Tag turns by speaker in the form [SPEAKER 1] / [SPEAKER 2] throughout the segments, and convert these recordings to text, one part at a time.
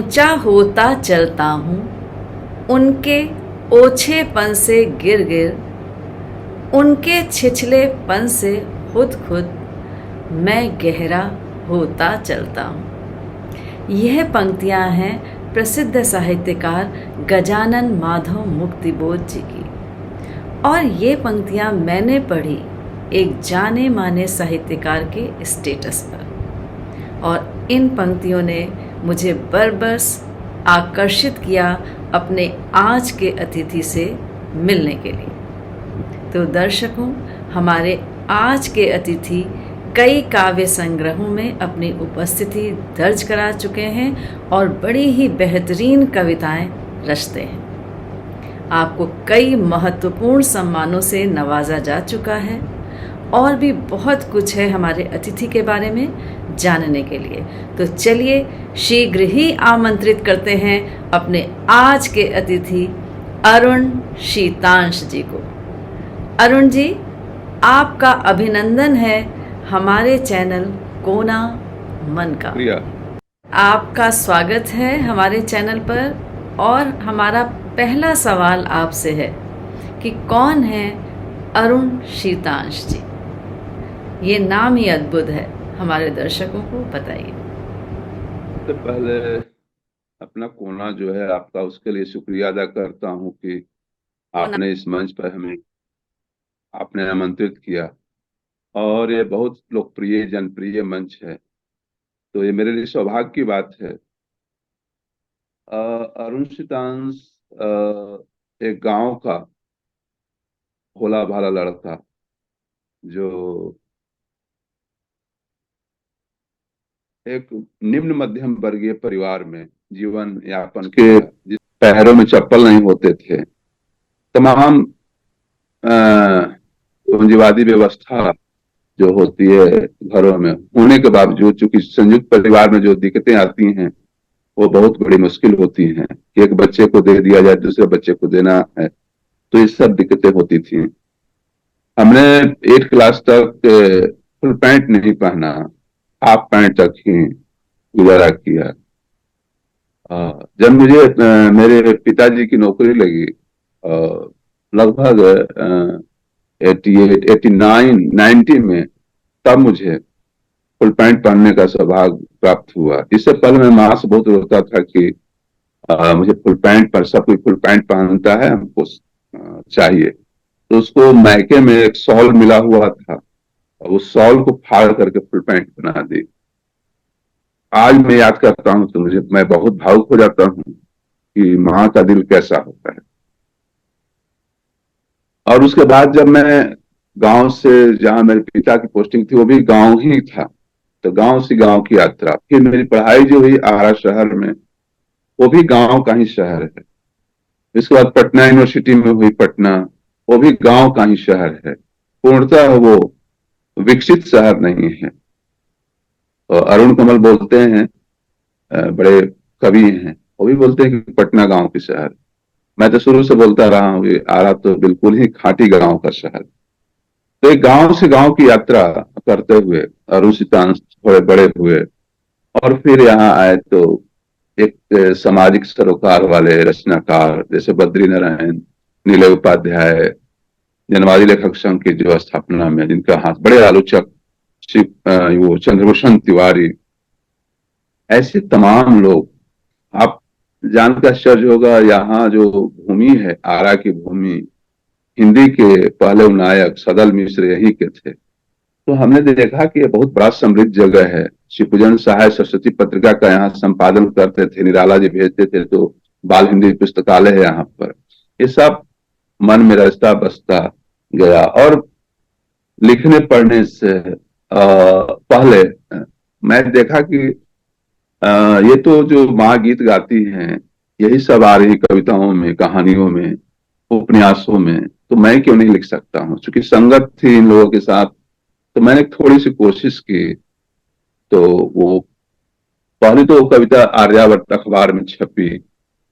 [SPEAKER 1] ऊंचा होता चलता हूँ उनके ओछेपन से गिर गिर, उनके छिछलेपन से खुद खुद मैं गहरा होता चलता हूँ। यह पंक्तियाँ हैं प्रसिद्ध साहित्यकार गजानन माधव मुक्तिबोध जी की, और ये पंक्तियाँ मैंने पढ़ी एक जाने माने साहित्यकार के स्टेटस पर, और इन पंक्तियों ने मुझे बरबस आकर्षित किया अपने आज के अतिथि से मिलने के लिए। तो दर्शकों, हमारे आज के अतिथि कई काव्य संग्रहों में अपनी उपस्थिति दर्ज करा चुके हैं और बड़ी ही बेहतरीन कविताएं रचते हैं। आपको कई महत्वपूर्ण सम्मानों से नवाजा जा चुका है, और भी बहुत कुछ है हमारे अतिथि के बारे में जानने के लिए। तो चलिए शीघ्र ही आमंत्रित करते हैं अपने आज के अतिथि अरुण शीतांश जी को। अरुण जी, आपका अभिनंदन है हमारे चैनल कोना मन का। आपका स्वागत है हमारे चैनल पर, और हमारा पहला सवाल आपसे है कि कौन है अरुण शीतांश जी? ये नाम ही अद्भुत है, हमारे दर्शकों को बताइए।
[SPEAKER 2] तो पहले अपना कोना जो है आपका, उसके लिए शुक्रिया अदा करता हूँ कि आपने इस मंच पर हमें आपने आमंत्रित किया, और ये बहुत लोकप्रिय जनप्रिय मंच है, तो ये मेरे लिए सौभाग्य की बात है। अरुण शीतांश एक गांव का भोला भाला लड़का जो एक निम्न मध्यम वर्गीय परिवार में जीवन यापन के, जिस पैरों में चप्पल नहीं होते थे, तमाम पूंजीवादी व्यवस्था जो होती है घरों में होने के बावजूद, चूंकि संयुक्त परिवार में जो दिक्कतें आती हैं वो बहुत बड़ी मुश्किल होती हैं कि एक बच्चे को दे दिया जाए, दूसरे बच्चे को देना है, तो ये सब दिक्कतें होती थी। हमने 8 क्लास तक फुल पैंट नहीं पहना, हाफ पैंट तक ही गुजारा किया। जब मुझे मेरे पिताजी की नौकरी लगी लगभग 88, 89, 90 में, तब मुझे फुल पैंट पहनने का सौभाग्य प्राप्त हुआ। इससे पहले मैं माँ से बहुत रोता था कि मुझे फुल पैंट पर, सब कोई फुल पैंट पहनता है, हमको चाहिए। तो उसको मायके में एक शॉल मिला हुआ था, और उस शॉल को फाड़ करके फुल पैंट बना दी। आज मैं याद करता हूँ तो मैं बहुत भावुक हो जाता हूँ कि माँ का दिल कैसा होता है। और उसके बाद जब मैं गांव से, जहां मेरे पिता की पोस्टिंग थी वो भी गांव ही था, तो गांव से गांव की यात्रा, फिर मेरी पढ़ाई जो हुई आरा शहर में, वो भी गांव का ही शहर है। इसके बाद पटना यूनिवर्सिटी में हुई पटना, वो भी गांव का ही शहर है, पूर्णतः वो विकसित शहर नहीं है। तो अरुण कमल बोलते हैं, बड़े कवि हैं, वो भी बोलते हैं कि पटना गांव की शहर। मैं तो शुरू से बोलता रहा हूँ कि आरा तो बिल्कुल ही खाटी गांव का शहर। तो एक गांव से गांव की यात्रा करते हुए अरुण शीतांश थोड़े बड़े हुए, और फिर यहाँ आए तो एक सामाजिक सरोकार वाले रचनाकार जैसे बद्री नारायण, नीलय उपाध्याय, जनवादी लेखक संघ की जो स्थापना में जिनका हाथ, बड़े आलोचक वो चंद्रभूषण तिवारी, ऐसे तमाम लोग। आप जानकर आश्चर्य होगा, यहाँ जो भूमि है, आरा की भूमि, हिंदी के पहले नायक सदल मिश्र यही के थे। तो हमने देखा कि ये बहुत बड़ा समृद्ध जगह है। शिवपूजन सहाय सरस्वती पत्रिका का यहाँ संपादन करते थे, निराला जी भेजते थे, तो बाल हिंदी पुस्तकालय है यहाँ पर। ये सब मन में रचता बसता गया, और लिखने पढ़ने से पहले मैं देखा कि ये तो जो माँ गीत गाती हैं, यही सब आ रही कविताओं में, कहानियों में, उपन्यासों में, तो मैं क्यों नहीं लिख सकता हूँ। चूंकि संगत थी इन लोगों के साथ, तो मैंने थोड़ी सी कोशिश की। तो वो पहले तो कविता आर्यावर्त अखबार में छपी,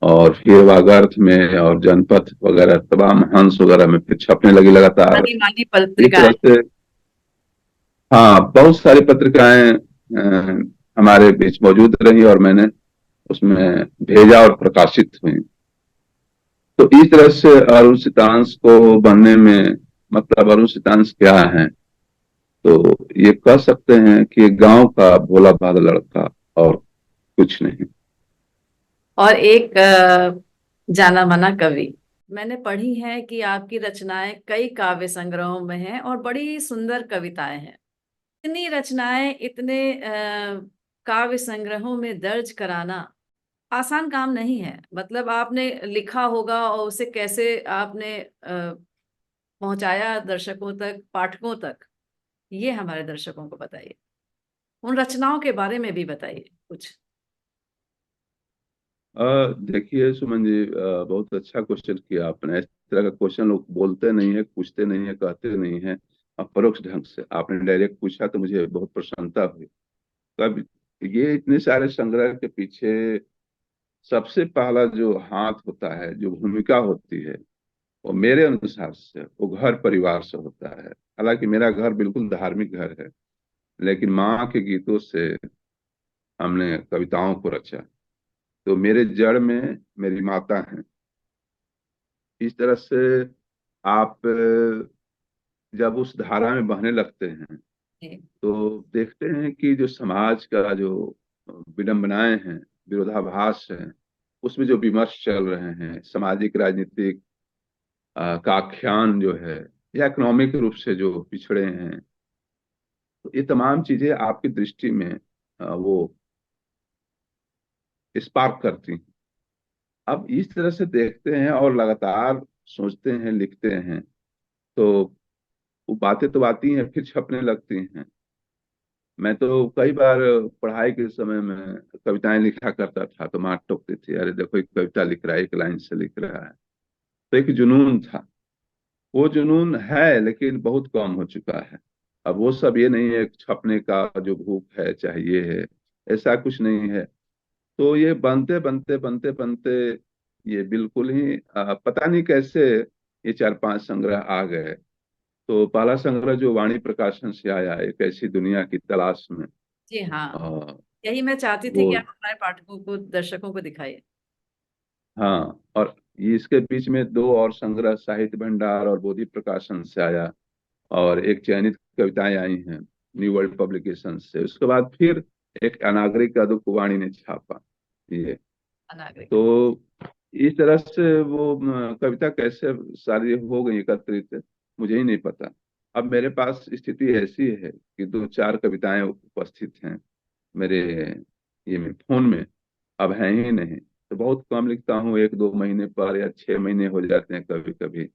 [SPEAKER 2] और फिर वागर्थ में और जनपथ वगैरह, तमाम हंस वगैरह में फिर छपने लगी लगातार। इस तरह से हाँ, बहुत सारी पत्रिकाएं हमारे बीच मौजूद रही, और मैंने उसमें भेजा और प्रकाशित हुई। तो इस तरह से अरुण सितांश को बनने में, मतलब अरुण सितांश क्या है, तो ये कह सकते हैं कि गांव का भोला भाला लड़का और कुछ नहीं।
[SPEAKER 1] और एक जाना माना कवि। मैंने पढ़ी है कि आपकी रचनाएं कई काव्य संग्रहों में हैं और बड़ी सुंदर कविताएं हैं। इतनी रचनाएं इतने काव्य संग्रहों में दर्ज कराना आसान काम नहीं है। मतलब आपने लिखा होगा और उसे कैसे आपने पहुंचाया दर्शकों तक, पाठकों तक, ये हमारे दर्शकों को बताइए। उन रचनाओं के बारे में भी बताइए कुछ।
[SPEAKER 2] देखिए सुमन जी, बहुत अच्छा क्वेश्चन किया आपने। इस तरह का क्वेश्चन लोग बोलते नहीं है, पूछते नहीं है, कहते नहीं है। परोक्ष ढंग से आपने डायरेक्ट पूछा तो मुझे बहुत प्रसन्नता हुई। कब ये इतने सारे संग्रह के पीछे सबसे पहला जो हाथ होता है, जो भूमिका होती है, वो मेरे अनुसार से वो घर परिवार से होता है। हालांकि मेरा घर बिल्कुल धार्मिक घर है, लेकिन माँ के गीतों से हमने कविताओं को रचा। तो मेरे जड़ में मेरी माता है। इस तरह से आप जब उस धारा में बहने लगते हैं
[SPEAKER 1] जी।
[SPEAKER 2] तो देखते हैं कि जो समाज का जो विडंबनाएं हैं, विरोधाभास है, उसमें जो विमर्श चल रहे हैं, सामाजिक राजनीतिक का आख्यान जो है, या इकोनॉमिक रूप से जो पिछड़े हैं, तो ये तमाम चीजें आपकी दृष्टि में वो स्पार्क करती हैं। अब इस तरह से देखते हैं और लगातार सोचते हैं, लिखते हैं, तो वो बातें तो आती हैं, फिर छपने लगती हैं। मैं तो कई बार पढ़ाई के समय में कविताएं लिखा करता था, तो माँ टोकती थी, अरे देखो एक कविता लिख रहा है, एक लाइन से लिख रहा है। तो एक जुनून था, वो जुनून है लेकिन बहुत कम हो चुका है। अब वो सब ये नहीं है, छपने का जो भूख है चाहिए है, ऐसा कुछ नहीं है। तो ये बनते बनते बनते बनते ये बिल्कुल ही पता नहीं कैसे ये चार पांच संग्रह आ गए। तो पहला संग्रह जो वाणी प्रकाशन से आया, एक ऐसी दुनिया की तलाश में,
[SPEAKER 1] जी हाँ,
[SPEAKER 2] अ,
[SPEAKER 1] यही मैं चाहती थी
[SPEAKER 2] वो,
[SPEAKER 1] कि आप हमारे पाठकों को, दर्शकों को दिखाइए।
[SPEAKER 2] हाँ, और ये इसके बीच में दो और संग्रह साहित्य भंडार और बोधि प्रकाशन से आया, और एक चयनित कविताएं आई हैं न्यू वर्ल्ड पब्लिकेशन से। उसके बाद फिर एक अनागरिक वाणी ने छापा ये।
[SPEAKER 1] अनागरिक।
[SPEAKER 2] तो इस तरह से वो कविता कैसे सारी हो गई एकत्रित, मुझे ही नहीं पता। अब मेरे पास स्थिति ऐसी है कि दो चार कविताएं उपस्थित हैं मेरे ये में फोन में, अब है ही नहीं। तो बहुत कम लिखता हूँ, एक दो महीने पर, या 6 महीने हो जाते हैं कभी कभी।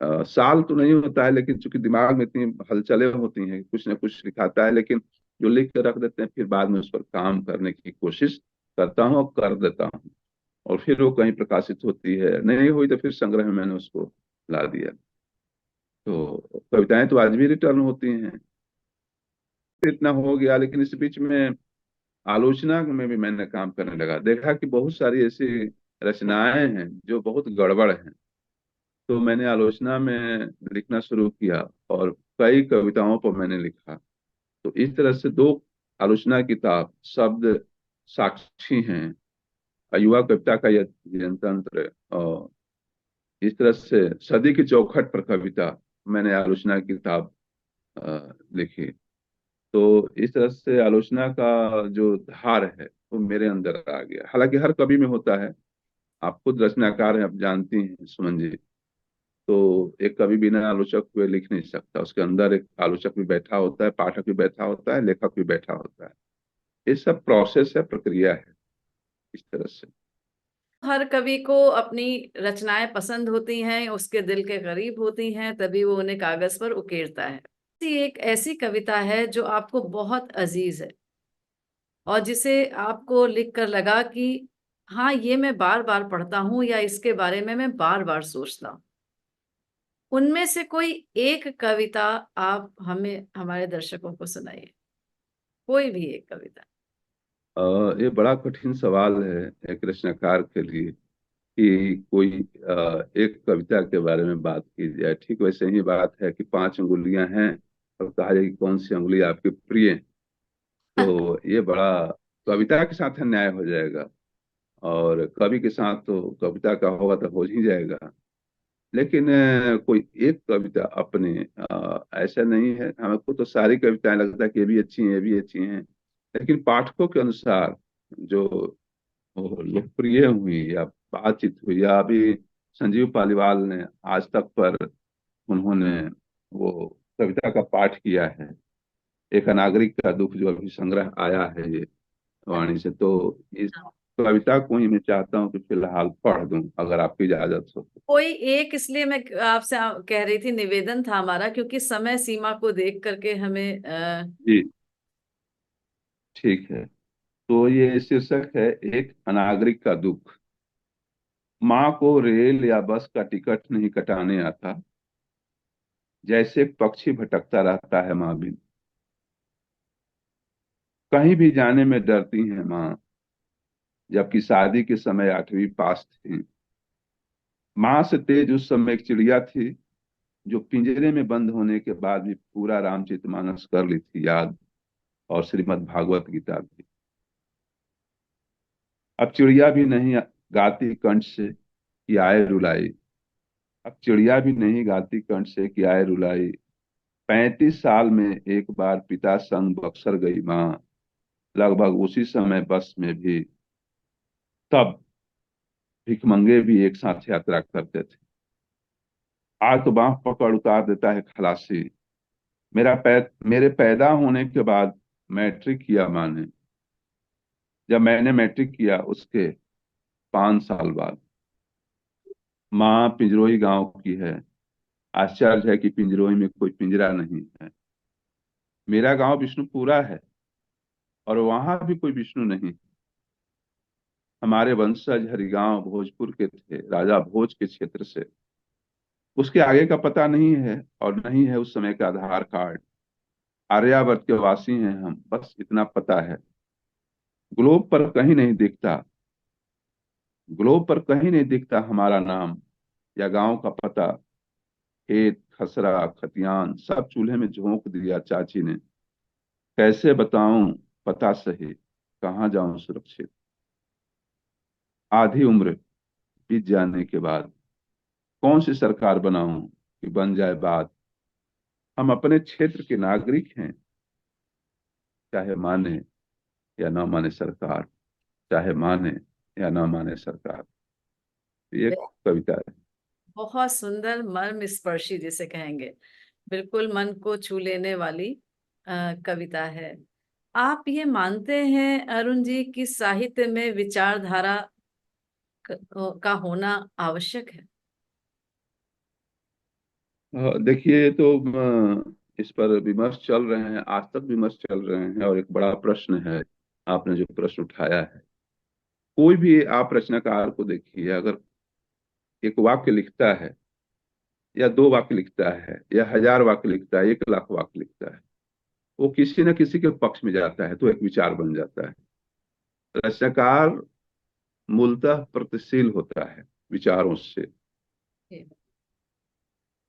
[SPEAKER 2] साल तो नहीं होता है, लेकिन चूंकि दिमाग में इतनी हलचलें होती हैं, कुछ ना कुछ लिखाता है, लेकिन जो लिख कर रख देते हैं फिर बाद में उस पर काम करने की कोशिश करता हूँ और कर देता हूँ। और फिर वो कहीं प्रकाशित होती है, नहीं हुई तो फिर संग्रह में मैंने उसको ला दिया। तो कविताएं तो आज भी रिटर्न होती हैं। इतना हो गया, लेकिन इस बीच में आलोचना में भी मैंने काम करने लगा, देखा कि बहुत सारी ऐसी रचनाएं हैं जो बहुत गड़बड़ हैं। तो मैंने आलोचना में लिखना शुरू किया और कई कविताओं पर मैंने लिखा। तो इस तरह से दो आलोचना किताब, शब्द साक्षी हैं, युवा कविता का यह जनतंत्र, और इस तरह से सदी की चौखट पर कविता, मैंने आलोचना की किताब लिखी। तो इस तरह से आलोचना का जो धार है वो मेरे अंदर आ गया। हालांकि हर कवि में होता है, आप खुद रचनाकार हैं, आप जानती हैं सुमन जी। तो एक कवि बिना आलोचक हुए लिख नहीं सकता, उसके अंदर एक आलोचक भी बैठा होता है, पाठक भी बैठा होता है, लेखक भी बैठा होता है। ये सब प्रोसेस है, प्रक्रिया है, इस तरह से।
[SPEAKER 1] हर कवि को अपनी रचनाएं पसंद होती हैं, उसके दिल के करीब होती हैं, तभी वो उन्हें कागज पर उकेरता है। एक ऐसी कविता है जो आपको बहुत अजीज है और जिसे आपको लिखकर लगा कि हाँ, ये मैं बार बार पढ़ता हूँ या इसके बारे में मैं बार बार सोचता हूँ। उनमें से कोई एक कविता आप हमें, हमारे दर्शकों को सुनाइए। कोई भी एक कविता।
[SPEAKER 2] ये बड़ा कठिन सवाल है एक रचनाकार के लिए कि कोई एक कविता के बारे में बात की जाए। ठीक वैसे ही बात है कि 5 अंगुलियां हैं और कहा जाए कि कौन सी अंगुली आपकी प्रिय है। तो ये बड़ा कविता के साथ अन्याय हो जाएगा। और कवि के साथ तो कविता का होगा तो हो ही जाएगा। लेकिन कोई एक कविता अपने ऐसा नहीं है, हमको तो सारी कविताएं लगता है कि ये भी अच्छी हैं, ये भी अच्छी हैं, लेकिन पाठकों के अनुसार जो लोकप्रिय हुई या बातचीत हुई, या अभी संजीव पालीवाल ने आज तक पर उन्होंने वो कविता का पाठ किया है, एक अनागरिक का दुख, जो अभी संग्रह आया है ये वाणी से, तो इस कविता को ही मैं चाहता हूँ कि फिलहाल पढ़ दूं, अगर आपकी इजाजत हो तो।
[SPEAKER 1] कोई एक, इसलिए मैं आपसे कह रही थी, निवेदन था हमारा, क्योंकि समय सीमा को देख करके हमें
[SPEAKER 2] जी ठीक है। तो ये शीर्षक है, एक अनागरिक का दुख। माँ को रेल या बस का टिकट नहीं कटाने आता, जैसे पक्षी भटकता रहता है माँ बिन। कहीं भी जाने में डरती है माँ, जबकि शादी के समय 8वीं पास थी। माँ से तेज उस समय एक चिड़िया थी, जो पिंजरे में बंद होने के बाद भी पूरा रामचरितमानस कर ली थी याद, और श्रीमद् भागवत गीता भी। अब चिड़िया भी नहीं गाती कंठ से कि आए रुलाई। अब चिड़िया भी नहीं गाती कंठ से कि आए रुलाई। 35 साल में एक बार पिता संग बक्सर गई माँ, लगभग उसी समय बस में भी। तब भिखमंगे भी एक साथ यात्रा करते थे। आज तो बांह पकड़ उतार देता है खलासी। मेरे पैदा होने के बाद मैट्रिक किया माँ ने। जब मैंने मैट्रिक किया उसके 5 साल बाद। माँ पिंजरोई गांव की है। आश्चर्य है कि पिंजरोई में कोई पिंजरा नहीं है। मेरा गांव विष्णुपुरा है, और वहां भी कोई विष्णु नहीं। हमारे वंशज हरिगांव भोजपुर के थे, राजा भोज के क्षेत्र से। उसके आगे का पता नहीं है, और नहीं है उस समय का आधार कार्ड। आर्यावर्त के वासी हैं हम, बस इतना पता है। ग्लोब पर कहीं नहीं दिखता, ग्लोब पर कहीं नहीं दिखता हमारा नाम या गांव का पता। खेत खसरा खतियान सब चूल्हे में झोंक दिया चाची ने। कैसे बताऊं पता सही, कहाँ जाऊं सुरक्षित। आधी उम्र बीत जाने के बाद कौन सी सरकार बनाऊं कि बन जाए बात। हम अपने क्षेत्र के नागरिक हैं, चाहे माने या ना माने सरकार, चाहे माने या ना माने सरकार। ये एक कविता है।
[SPEAKER 1] बहुत सुंदर, मर्म स्पर्शी जिसे कहेंगे, बिल्कुल मन को छू लेने वाली कविता है। आप ये मानते हैं अरुण जी कि साहित्य में विचारधारा का होना आवश्यक है?
[SPEAKER 2] देखिए, ये तो इस पर विमर्श चल रहे हैं, आज तक विमर्श चल रहे हैं, और एक बड़ा प्रश्न है आपने जो प्रश्न उठाया है। कोई भी आप रचनाकार को देखिए, अगर एक वाक्य लिखता है या 2 वाक्य लिखता है या 1000 वाक्य लिखता है, 1 लाख वाक्य लिखता है, वो किसी न किसी के पक्ष में जाता है तो एक विचार बन जाता है। रचनाकार मूलतः प्रतिशील होता है विचारों से।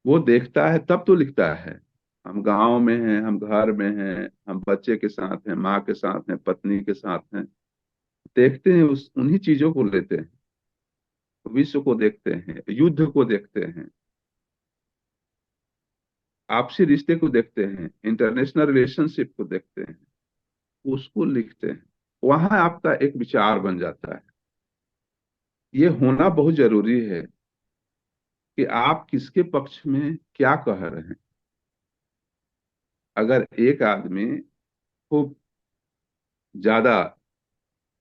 [SPEAKER 2] वो देखता है तब तो लिखता है। हम गांव में हैं, हम घर में हैं, हम बच्चे के साथ हैं, माँ के साथ हैं, पत्नी के साथ हैं, देखते हैं, उस उन्हीं चीजों को लेते हैं। विश्व को देखते हैं, युद्ध को देखते हैं, आपसी रिश्ते को देखते हैं, इंटरनेशनल रिलेशनशिप को देखते हैं, उसको लिखते हैं। वहां आपका एक विचार बन जाता है। ये होना बहुत जरूरी है कि आप किसके पक्ष में क्या कह रहे हैं। अगर एक आदमी खूब ज्यादा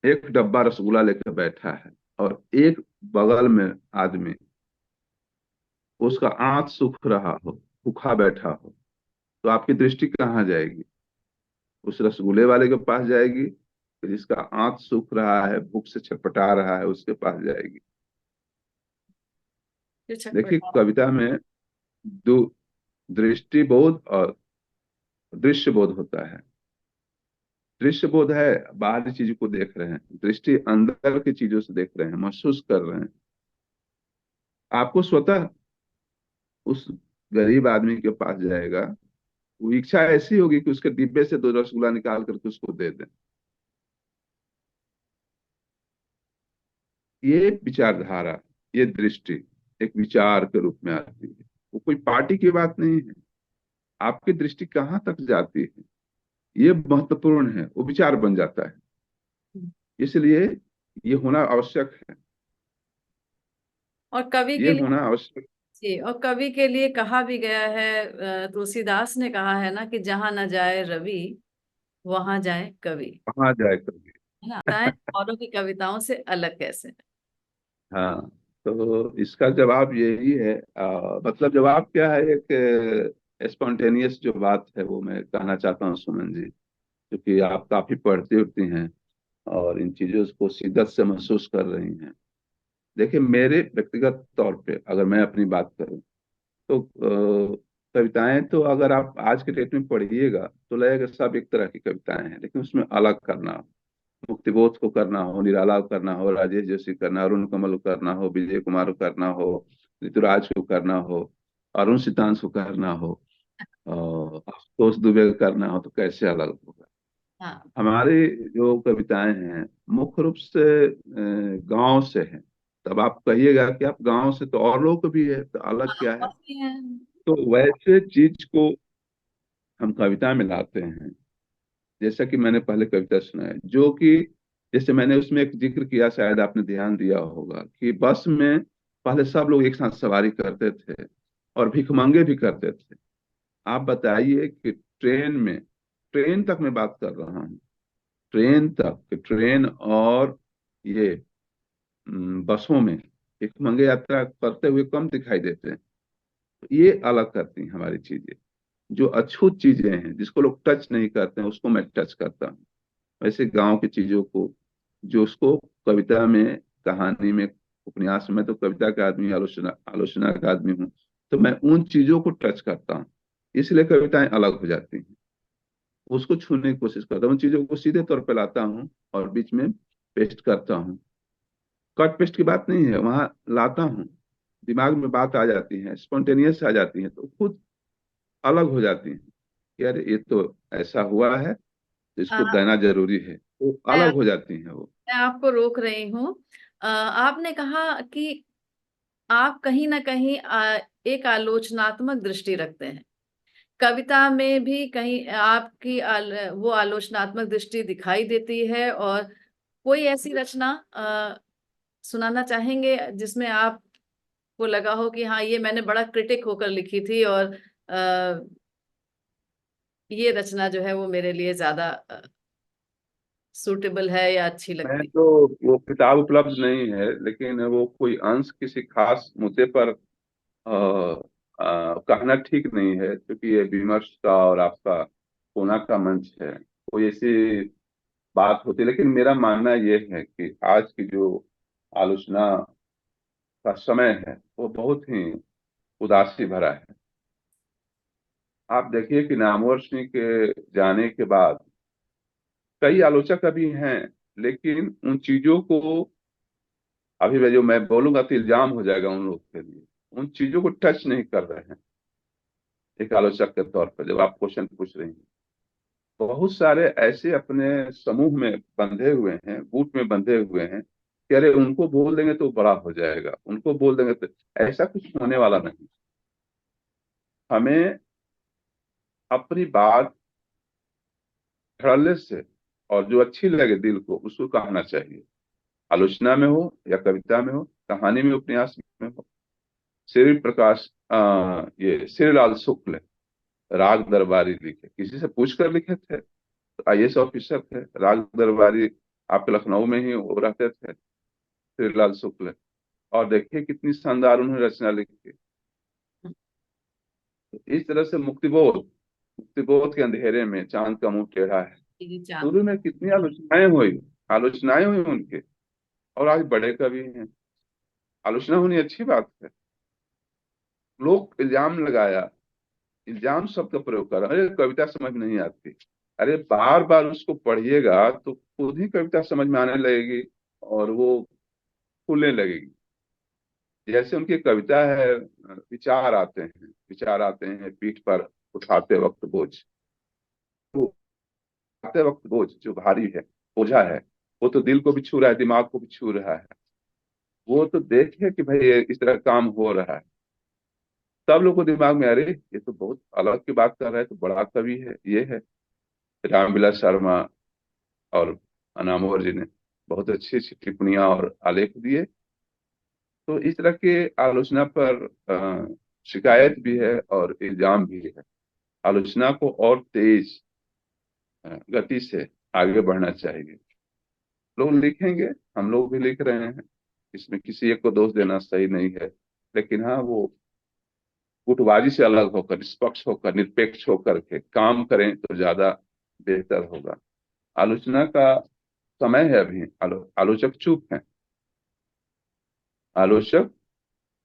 [SPEAKER 2] एक डब्बा रसगुल्ला लेकर बैठा है, और एक बगल में आदमी उसका आंत सूख रहा हो, भूखा बैठा हो, तो आपकी दृष्टि कहाँ जाएगी? उस रसगुल्ले वाले के पास जाएगी, कि जिसका आंत सूख रहा है, भूख से छटपटा रहा है, उसके पास जाएगी?
[SPEAKER 1] जो
[SPEAKER 2] देखिए,
[SPEAKER 1] छटपटा।
[SPEAKER 2] कविता में दो दृष्टिबोध और दृश्यबोध होता है। दृश्यबोध है, बाहरी चीज को देख रहे हैं। दृष्टि अंदर की चीजों से देख रहे हैं, महसूस कर रहे हैं। आपको स्वतः उस गरीब आदमी के पास जाएगा, वो इच्छा ऐसी होगी कि उसके डिब्बे से 2 रसगुल्ला निकाल करके उसको दे दें। ये विचारधारा, ये दृष्टि एक विचार के रूप में आती है। वो कोई पार्टी की बात नहीं है। आपकी दृष्टि कहाँ तक जाती है ये महत्वपूर्ण है, वो विचार बन जाता है। इसलिए ये होना आवश्यक है।
[SPEAKER 1] और कवि
[SPEAKER 2] ये
[SPEAKER 1] के लिए,
[SPEAKER 2] होना आवश्यक।
[SPEAKER 1] जी, और कवि के लिए कहा भी गया है, तुलसीदास ने कहा है ना कि जहां न जाए रवि वहां जाए कवि।
[SPEAKER 2] कहाँ जाए कभी।
[SPEAKER 1] है ना, कविताएं औरों की कविताओं से अलग कैसे।
[SPEAKER 2] हाँ, तो इसका जवाब यही है। मतलब जवाब क्या है, एक स्पॉन्टेनियस जो बात है वो मैं कहना चाहता हूँ सुमन जी, क्योंकि आप काफी पढ़ती उड़ती हैं और इन चीजों को शिद्दत से महसूस कर रही हैं। देखिए, मेरे व्यक्तिगत तौर पे अगर मैं अपनी बात करूं तो कविताएं तो अगर आप आज के डेट में पढ़िएगा तो लगेगा सब एक तरह की कविताएं हैं, लेकिन उसमें अलग करना, मुक्तिबोध को करना हो, निराला को करना हो, राजेश जोशी करना, अरुण कमल को करना हो, विजय कुमार को करना हो, ऋतुराज को करना हो, अरुण सितांश को करना हो, और आशुतोष दुबे को करना हो, तो कैसे अलग होगा।
[SPEAKER 1] हाँ,
[SPEAKER 2] हमारी जो कविताएं हैं मुख्य रूप से गांव से हैं। तब आप कहिएगा कि आप गांव से, तो और लोग भी है, तो अलग क्या है।
[SPEAKER 1] काफी है।
[SPEAKER 2] तो वैसे चीज को हम कविता में लाते हैं। जैसा कि मैंने पहले कविता सुनाया, जो कि जैसे मैंने उसमें एक जिक्र किया, शायद आपने ध्यान दिया होगा, कि बस में पहले सब लोग एक साथ सवारी करते थे और भिखमंगे भी करते थे। आप बताइए कि ट्रेन में, ट्रेन तक मैं बात कर रहा हूँ, ट्रेन तक कि ट्रेन और ये बसों में भिखमंगे यात्रा करते हुए कम दिखाई देते हैं। तो ये अलग करती हैं हमारी चीजें। जो अछूत चीजें हैं जिसको लोग टच नहीं करते हैं उसको मैं टच करता हूँ। वैसे गांव की चीजों को, जो उसको कविता में, कहानी में, उपन्यास में, तो कविता का आदमी, आलोचना आलोचना का आदमी हूँ, तो मैं उन चीजों को टच करता हूँ। इसलिए कविताएं अलग हो जाती हैं। उसको छूने की कोशिश करता हूँ, उन चीजों को सीधे तौर पर लाता हूँ और बीच में पेस्ट करता हूँ। कट पेस्ट की बात नहीं है, वहां लाता हूँ, दिमाग में बात आ जाती है, स्पॉन्टेनियस आ जाती है, तो खुद अलग हो जाती है कि यार ये तो ऐसा हुआ है,
[SPEAKER 1] आ,
[SPEAKER 2] इसको देना जरूरी है, तो
[SPEAKER 1] मैं
[SPEAKER 2] अलग हो जाती हैं वो।
[SPEAKER 1] मैं आपको रोक रही हूँ। आपने कहा कि आप कहीं ना कहीं एक आलोचनात्मक दृष्टि रखते हैं। कविता में भी कहीं आपकी वो आलोचनात्मक दृष्टि दिखाई देती है, और कोई ऐसी रचना सुनाना चाहेंगे जिसमें आपको लगा हो कि हाँ, ये मैंने बड़ा क्रिटिक होकर लिखी थी, और ये रचना जो है वो मेरे लिए ज्यादा सूटेबल है या अच्छी
[SPEAKER 2] मैं
[SPEAKER 1] लगती।
[SPEAKER 2] तो, वो किताब उपलब्ध नहीं है, लेकिन वो कोई अंश किसी खास मुद्दे पर कहना ठीक नहीं है, क्योंकि ये विमर्श का और आपका कोना का मंच है। कोई ऐसी बात होती है, लेकिन मेरा मानना ये है कि आज की जो आलोचना का समय है वो बहुत ही उदासी भरा है। आप देखिए कि नामवर सिंह के जाने के बाद कई आलोचक अभी हैं, लेकिन उन चीजों को, अभी मैं जो मैं बोलूंगा तो इल्जाम हो जाएगा उन लोग के लिए, उन चीजों को टच नहीं कर रहे हैं। एक आलोचक के तौर पर जब आप क्वेश्चन पूछ रहे हैं, बहुत सारे ऐसे अपने समूह में बंधे हुए हैं, गुट में बंधे हुए हैं कि अरे उनको बोल देंगे तो बड़ा हो जाएगा, उनको बोल देंगे तो, ऐसा कुछ होने वाला नहीं। हमें अपनी बात धड़ल्ले से, और जो अच्छी लगे दिल को, उसको कहना चाहिए। आलोचना में हो या कविता में हो, कहानी में, उपन्यास में हो। श्री प्रकाश, ये श्रीलाल शुक्ल राग दरबारी लिखे, किसी से पूछ कर लिखे थे, तो आईएएस ऑफिसर थे, राग दरबारी आपके लखनऊ में ही वो रहते थे, श्रीलाल शुक्ल। और देखिए कितनी शानदार उन्होंने रचना लिखी। तो इस तरह से मुक्तिबोध, मुक्तिबोध के अंधेरे में चांद का मुंह टेढ़ा है,
[SPEAKER 1] जी, चांद।
[SPEAKER 2] शुरू में कितनी आलोचनाएं हुई, आलोचनाएं हुई उनके, और आज बड़े कवि हैं। आलोचना होनी अच्छी बात है। लोग इल्जाम लगाया, इल्जाम शब्द का प्रयोग कर, अरे कविता समझ में नहीं आती। अरे बार बार उसको पढ़िएगा तो खुद ही कविता समझ में आने लगेगी और वो फूलने लगेगी। जैसे उनकी कविता है, विचार आते हैं, विचार आते हैं पीठ पर उठाते वक्त बोझ। वो उठाते वक्त बोझ जो भारी है, बोझा है, वो तो दिल को भी छू रहा है, दिमाग को भी छू रहा है। वो तो देखे कि भाई इस तरह काम हो रहा है, सब लोग को दिमाग में, अरे ये तो बहुत अलग की बात कर रहा है, तो बड़ा कवि है ये है। रामविलास शर्मा और अनामोर जी ने बहुत अच्छी अच्छी टिप्पणियां और आलेख दिए। तो इस तरह के आलोचना पर शिकायत भी है और इल्जाम भी है। आलोचना को और तेज गति से आगे बढ़ना चाहिए। लोग लिखेंगे, हम लोग भी लिख रहे हैं, इसमें किसी एक को दोष देना सही नहीं है। लेकिन हाँ, वो गुटबाजी से अलग होकर, निष्पक्ष होकर, निरपेक्ष होकर के काम करें तो ज्यादा बेहतर होगा। आलोचना का समय है अभी। आलोचक चुप है, आलोचक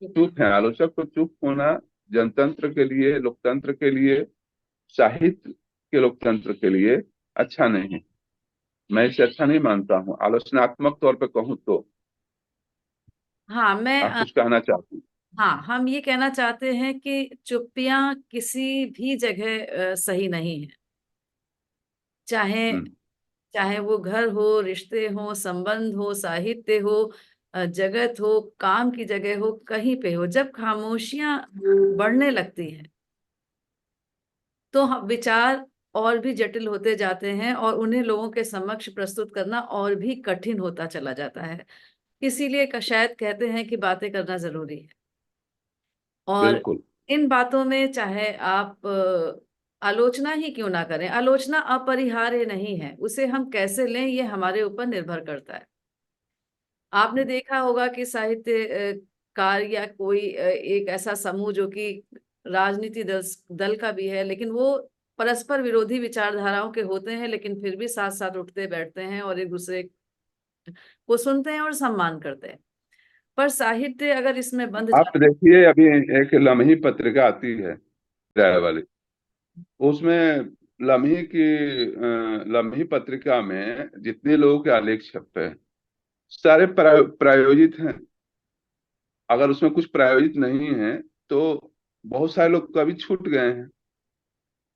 [SPEAKER 2] चुप है। आलोचक को चुप होना जनतंत्र के लिए, लोकतंत्र के लिए, साहित्य के लोकतंत्र के लिए अच्छा नहीं है। मैं इसे अच्छा नहीं मानता हूँ। आलोचनात्मक तौर पे कहूँ तो
[SPEAKER 1] हाँ मैं
[SPEAKER 2] आप कुछ कहना चाहते हैं?
[SPEAKER 1] हाँ, हम ये कहना चाहते हैं कि चुप्पियां किसी भी जगह सही नहीं है। चाहे
[SPEAKER 2] हम्म।
[SPEAKER 1] चाहे वो घर हो, रिश्ते हो, संबंध हो, साहित्य हो, जगत हो, काम की जगह हो, कहीं पे हो, जब खामोशियां बढ़ने लगती हैं तो विचार और भी जटिल होते जाते हैं और उन्हें लोगों के समक्ष प्रस्तुत करना और भी कठिन होता चला जाता है। इसीलिए शायद कहते हैं कि बातें करना जरूरी है। और
[SPEAKER 2] बिल्कुल।
[SPEAKER 1] इन बातों में चाहे आप आलोचना ही क्यों ना करें, आलोचना अपरिहार्य नहीं है, उसे हम कैसे लें ये हमारे ऊपर निर्भर करता है। आपने देखा होगा कि साहित्यकार या कोई एक ऐसा समूह जो कि राजनीति दल का भी है, लेकिन वो परस्पर विरोधी विचारधाराओं के होते हैं, लेकिन फिर भी साथ साथ उठते बैठते हैं और एक दूसरे को सुनते हैं और सम्मान करते हैं। पर साहित्य अगर इसमें बंध
[SPEAKER 2] आप
[SPEAKER 1] जाए।
[SPEAKER 2] देखिए, अभी एक लम्ही पत्रिका आती है किराए वाली, उसमें लम्ही की लम्ही पत्रिका में जितने लोगों के आलेख छपे हैं, सारे प्रायोजित हैं। अगर उसमें कुछ प्रायोजित नहीं है तो बहुत सारे लोग कवि छूट गए हैं।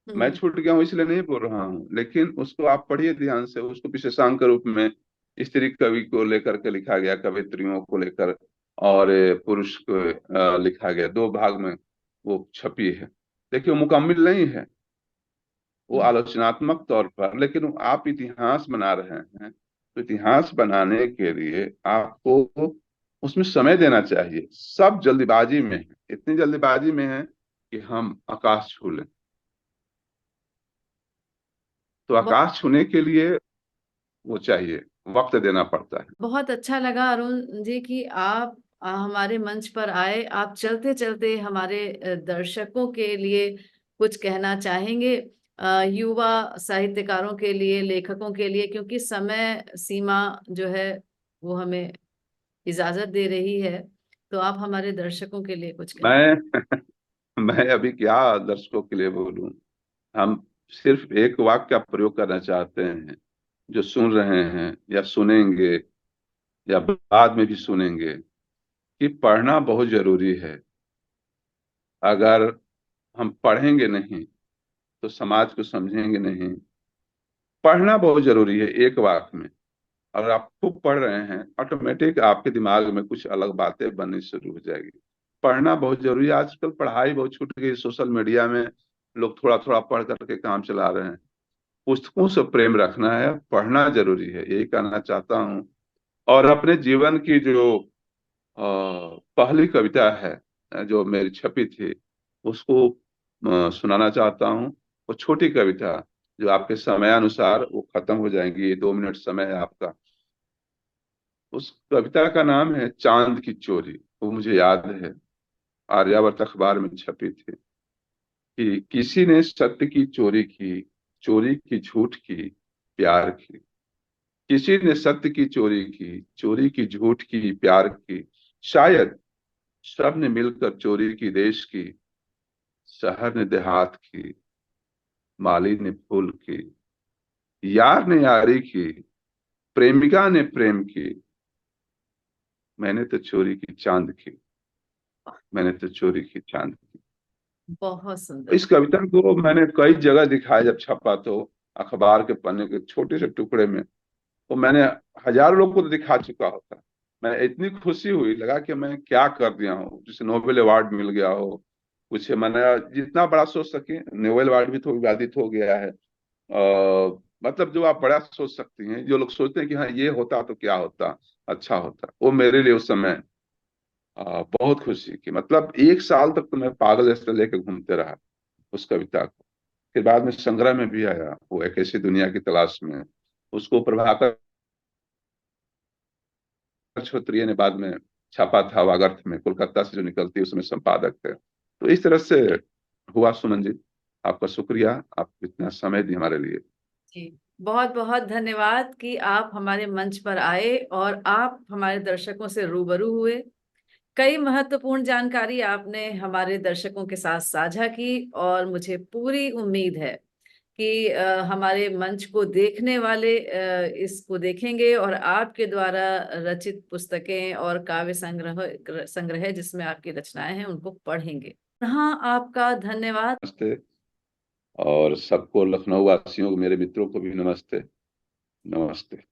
[SPEAKER 2] मैं
[SPEAKER 1] हम्म।
[SPEAKER 2] छूट गया हूँ इसलिए नहीं बोल रहा हूँ, लेकिन उसको आप पढ़िए ध्यान से। उसको विशेषांक के रूप में स्त्री कवि को लेकर के लिखा गया, कवित्रियों को लेकर, और पुरुष को लिखा गया। दो भाग में वो छपी है। देखिए, वो मुकम्मल नहीं है, वो
[SPEAKER 1] हम्म।
[SPEAKER 2] आलोचनात्मक तौर पर। लेकिन आप इतिहास बना रहे हैं, तो इतिहास बनाने के लिए आपको उसमें समय देना चाहिए। सब जल्दबाजी में है, इतनी जल्दबाजी में है कि हम आकाश छू लें। तो आकाश छूने के लिए वो चाहिए, वक्त देना पड़ता है।
[SPEAKER 1] बहुत अच्छा लगा अरुण जी कि आप हमारे मंच पर आए। आप चलते चलते हमारे दर्शकों के लिए कुछ कहना चाहेंगे, युवा साहित्यकारों के लिए, लेखकों के लिए, क्योंकि समय सीमा जो है वो हमें इजाजत दे रही है। तो आप हमारे दर्शकों के लिए कुछ कहें।
[SPEAKER 2] मैं मैं अभी क्या दर्शकों के लिए बोलूं। हम सिर्फ एक वाक्य का प्रयोग करना चाहते हैं, जो सुन रहे हैं या सुनेंगे या बाद में भी सुनेंगे, कि पढ़ना बहुत जरूरी है। अगर हम पढ़ेंगे नहीं तो समाज को समझेंगे नहीं। पढ़ना बहुत जरूरी है, एक वाक्य में। अगर आप खूब पढ़ रहे हैं, ऑटोमेटिक आपके दिमाग में कुछ अलग बातें बननी शुरू हो जाएगी। पढ़ना बहुत जरूरी है। आजकल पढ़ाई बहुत छूट गई, सोशल मीडिया में लोग थोड़ा थोड़ा पढ़ करके काम चला रहे हैं। पुस्तकों से प्रेम रखना है, पढ़ना जरूरी है, यही कहना चाहता हूँ। और अपने जीवन की जो पहली कविता है जो मेरी छपी थी, उसको सुनाना चाहता हूँ। वो छोटी कविता, जो आपके समयानुसार वो खत्म हो जाएंगी, ये 2 मिनट समय है आपका। उस कविता का नाम है चांद की चोरी। वो मुझे याद है, आर्यावर्त अखबार में छपी थी, कि किसी ने सत्य की चोरी की, चोरी की झूठ की, प्यार की। किसी ने सत्य की चोरी की, चोरी की झूठ की, प्यार की। शायद सब ने मिलकर चोरी की देश की, शहर ने देहात की, माली ने फूल की, यार ने यारी की, प्रेमिका ने प्रेम की। मैंने तो चोरी की चांद की, मैंने तो चोरी की चांद की।
[SPEAKER 1] बहुत सुंदर।
[SPEAKER 2] इस कविता को मैंने कई जगह दिखाया, जब छपा तो अखबार के पन्ने के छोटे से टुकड़े में। तो मैंने हजारों लोगों को तो दिखा चुका होता, मैं इतनी खुशी हुई, लगा कि मैं क्या कर दिया हूँ, जिसे नोबेल अवार्ड मिल गया हो कुछ। मैंने जितना बड़ा सोच सके, नोबेल अवार्ड भी तो विवादित हो गया है। मतलब जो आप बड़ा सोच सकती हैं, जो लोग सोचते हैं कि हाँ ये होता तो क्या होता, अच्छा होता, वो मेरे लिए उस समय बहुत खुशी की। मतलब 1 साल तक तो मैं पागल जैसे लेके घूमते रहा उस कविता को। फिर बाद में संग्रह में भी आया, वो एक ऐसी दुनिया की तलाश में। उसको प्रभाकर क्षत्रिय ने बाद में छापा था वागर्थ में, कोलकाता से जो निकलती है, उसमें संपादक थे। तो इस तरह से हुआ। सुमन जी, आपका शुक्रिया, आप इतना समय दिए हमारे लिए।
[SPEAKER 1] जी, बहुत बहुत धन्यवाद कि आप हमारे मंच पर आए और आप हमारे दर्शकों से रूबरू हुए। कई महत्वपूर्ण जानकारी आपने हमारे दर्शकों के साथ साझा की और मुझे पूरी उम्मीद है कि हमारे मंच को देखने वाले इसको देखेंगे और आपके द्वारा रचित पुस्तकें और काव्य संग्रह संग्रह जिसमें आपकी रचनाएं हैं उनको पढ़ेंगे। हाँ, आपका धन्यवाद।
[SPEAKER 2] नमस्ते। और सबको, लखनऊ वासियों को, मेरे मित्रों को भी नमस्ते। नमस्ते।